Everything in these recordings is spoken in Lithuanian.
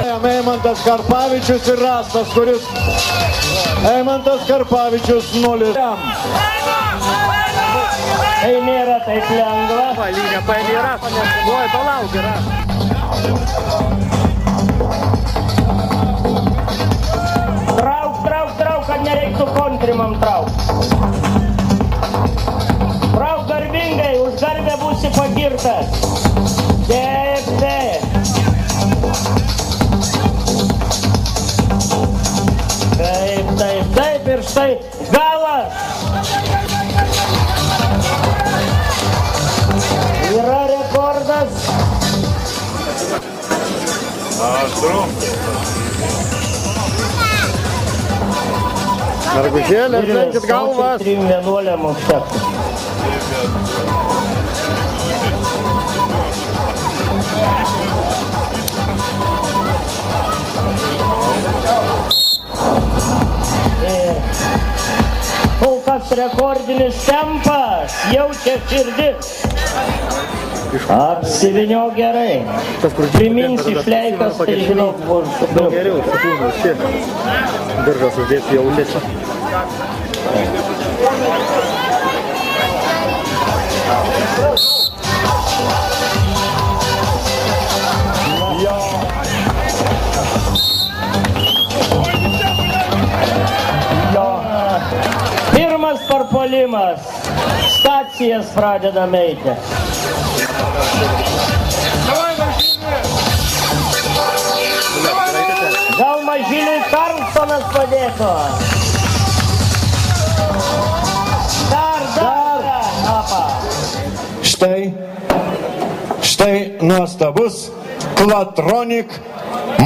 Eimantas Karpavičius ir Rastas, kuris Eimantas Karpavičius 0. Tai nėra taip lengva. Lynė paėmė Rastas. Oi, palauk, yra. Trauk, kad nereiktų kontrimam traukt. Trauk garbingai, už garbę būsi pagirtas. Taip. Taip ir štai galas. Yra rekordas. Mergužėlė, lenkit galvas. 3-11 užtektų. Kol kas rekordinis tempas, jaučia širdis. Apsivinio gerai. Primins išleikas, tai žinau, buvo šubriu. Geriau, sakau, šie. Diržas uždėti jau lėčia. Pirmas parpuolimas. Stacijas pradeda eiti. Gal Mažyliui Karlsonas padėtų? Dar. Apa. Štai nuostabus Klatronik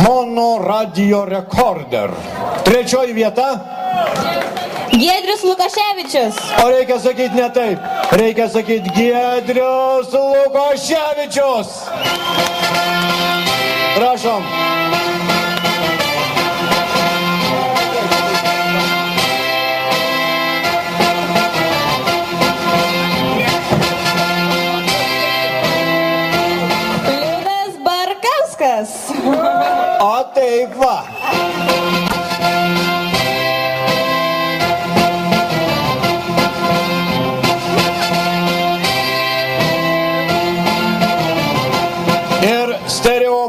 mono radio rekorder. 3 vieta. Giedrius Lukaševičius. O reikia sakyti ne taip. Reikia sakyti Giedrius Lukaševičius. Prašom. Liudas Barkauskas. O taip va.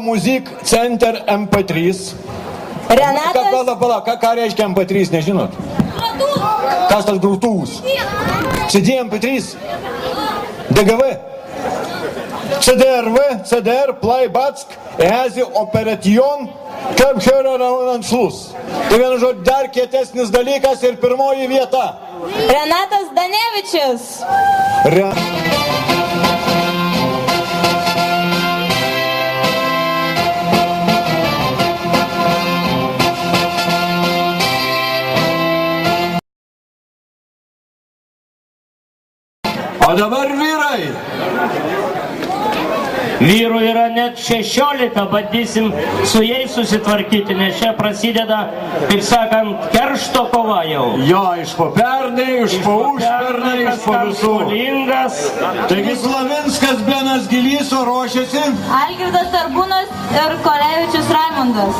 Muzik Center MP3. Renatas. Pala, ką reiškia MP3, nežinot? Kas tas grūtuvus? CD MP3? DGV? CDRV? CDR? Playbatsk? Ezi Operation? Kaip Hörer Anschluss. Tai vienu žodžiu dar kietesnis dalykas ir 1 vieta. Renatas Danevičius. O dabar vyrai. Vyrų yra net 16, bandysim su jais susitvarkyti, nes čia prasideda, kaip sakant, keršto kova jau. Jo, iš po pernai, iš po užpernai, iš po visur. Taigi Slavinskas Benas Gilyso ruošiasi. Algirdas Tarbūnas ir Kolevičius Raimondas.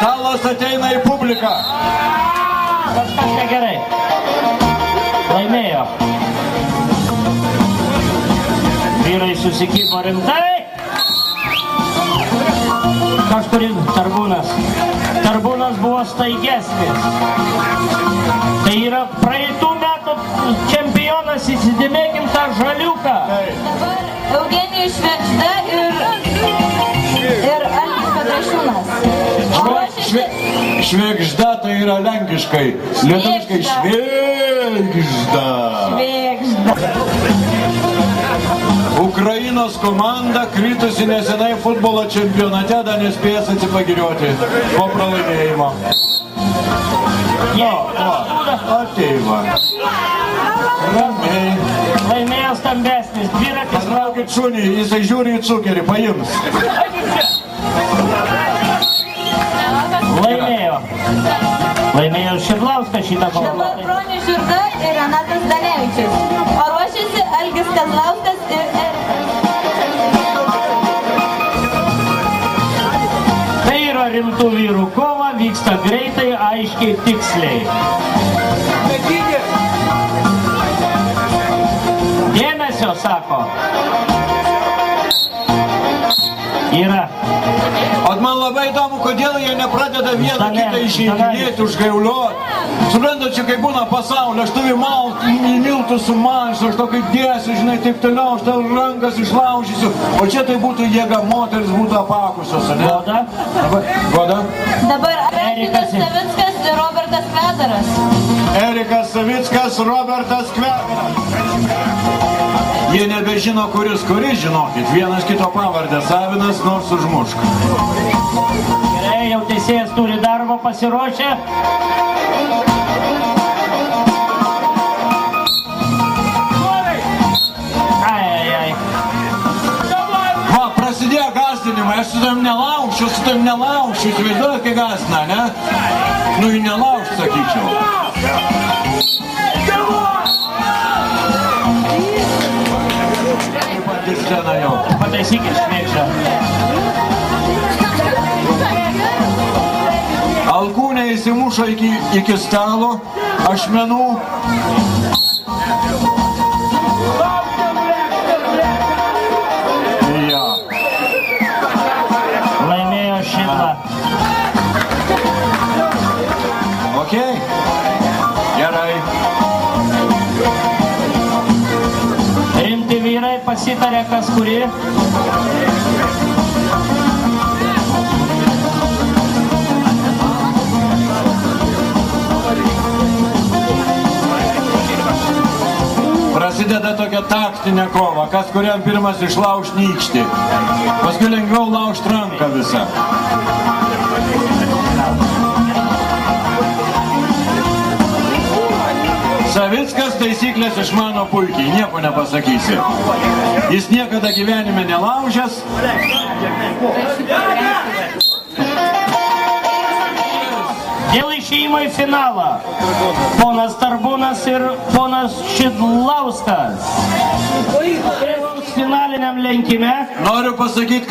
Stalas ateina į publiką. Kažkas negerai. Laimėjo. Vyrai susikibo rimtai. Kažkuris Tarbūnas. Tarbūnas buvo staigesnis. Tai yra praeitų metų čempionas, įsidėmėkim tą žaliuką. Dabar Eugenijus Švečda ir Algis Petrašiūnas. Švėgžda tai yra lenkiškai. Lietuviškai Švėgžda. Ukrainos komanda kritusi nesenai futbolo čempionate, dar nespėjęs atsipagirioti po pralaimėjimo. Ateiva. Ramiai. Laimėjo stambesnis, dviratis. Patraukit šunį, jisai žiūri į cukerį, paims. Laimėjo Šidlauskas šitą kovą. Dabar Bronius Žirga ir Renatas Danevičius. O ruošiasi Kazlauskas ir Tai yra rimtų vyrų kova, vyksta greitai, aiškiai, tiksliai. Dėmesio, sako. Yra. O man labai įdomu, kodėl jie nepradeda vieną kitą išeidinėti, užgauliuoti. Suprantat, čia kaip būna pasaulio, aš tavi miltų sumalsiu, aš tokį dėsiu, žinai, taip toliau, aš tau rankas išlaužysiu. O čia tai būtų jėga, moteris būtų apakusios, ne? Goda. Goda? dabar Erikas Savickas ir Robertas Kvedaras. Erikas Savickas, Robertas Kvedaras. Jie nebežino, kuris, žinokit. Vienas kito pavardę savinas, nors užmušk. Gerai, jau teisėjas turi darbą pasiruošę. Ai. Va, prasidėjo gąsdinimai, aš su tavim nelaušiu, įsivaizduoju, kai gąsdina, ne? Nu, jį nelaušiu, sakyčiau. Pataisykit šmėkšą. Alkūnė įsimušo iki stalo, ašmenų. Ja. Laimėjo Šidla. Okei. Gerai. Rimti vyrai pasitarė, kas kuri. Prasideda tokia taktinė kova, kas kuriam pirmas išlauš nykštį. Paskui lengviau laužt ranką visą. Savickas taisyklės išmano puikiai, nieko nepasakysi. Jis niekada gyvenime nelaužęs. Dėl išėjimo į finalą. Ponas Tarbūnas ir ponas Šidlauskas. Finaliniam lenkime. Noriu pasakyti,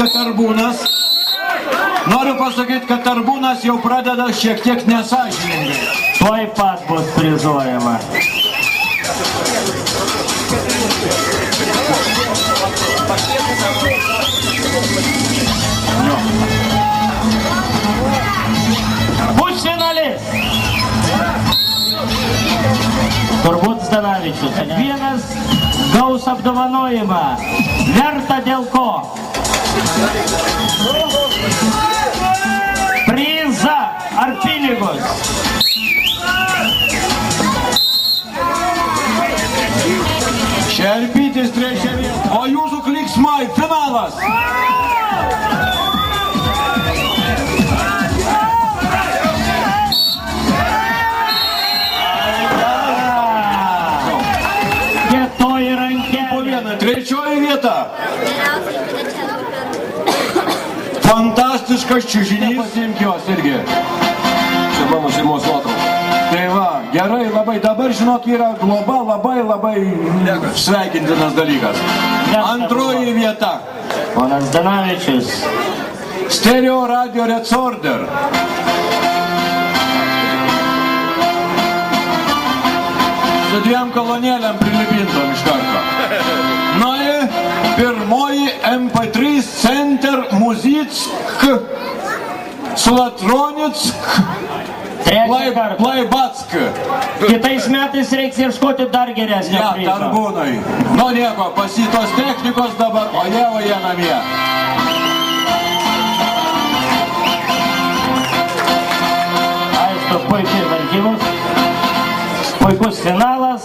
kad Tarbūnas jau pradeda šiek tiek nesąžiningai. Tuoj pat bus prizuojama. Pusfinalis. Turbūt Zdanavičius. Vienas gaus apdovanojimą. Verta dėl ko? Prizą ar pinigus? Šerpytis trečia vieta. O jūsų klyksmai, finalas. Kietoji rankė. Po vieną, trečioji vieta. Fantastiškas čiužinys. Pasiimk jos irgi. Čia mano šeimos nuotrauka. Tai va, gerai, labai, dabar žinok, yra globa labai sveikintinas dalykas. Antroji vieta. Ponas Zdanavičius. Stereo radio recorder. Su dviem kolonėlėm prilipintom iš karto. Na ir pirmoji MP3 Center Muzick Sulatronick Plaibatsk. Kitais metais reiks ieškoti dar geresnio Ja, prizo. Tarbūnai. Nu nieko, pasitos technikos dabar, o jie namie. Aišku, puikiai varžybos. Puikus finalas.